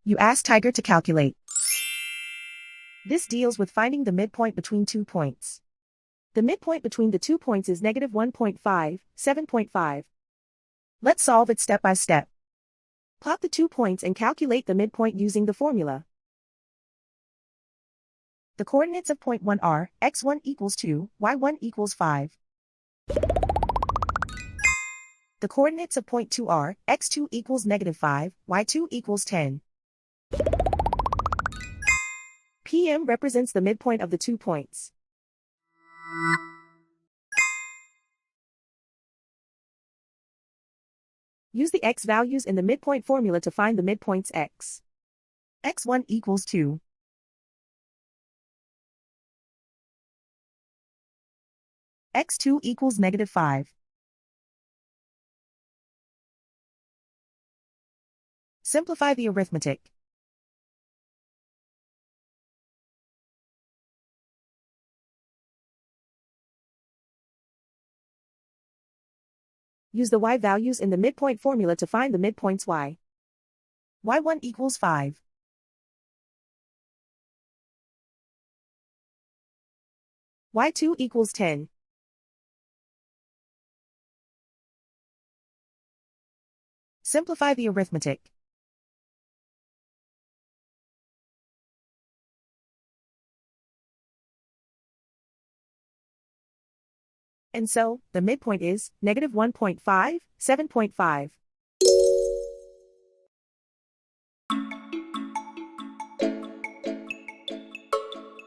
You ask Tiger to calculate. This deals with finding the midpoint between 2 points. The midpoint between the 2 points is negative 1.5, 7.5. Let's solve it step by step. Plot the 2 points and calculate the midpoint using the formula. The coordinates of point 1 are x1 equals 2, y1 equals 5. The coordinates of point 2 are x2 equals negative 5, y2 equals 10. PM represents the midpoint of the 2 points. Use the x values in the midpoint formula to find the midpoints x. x1 equals 2. x2 equals negative 5. Simplify the arithmetic. Use the y values in the midpoint formula to find the midpoints y. y1 equals 5. y2 equals 10. Simplify the arithmetic. And so, the midpoint is negative 1.5, 7.5.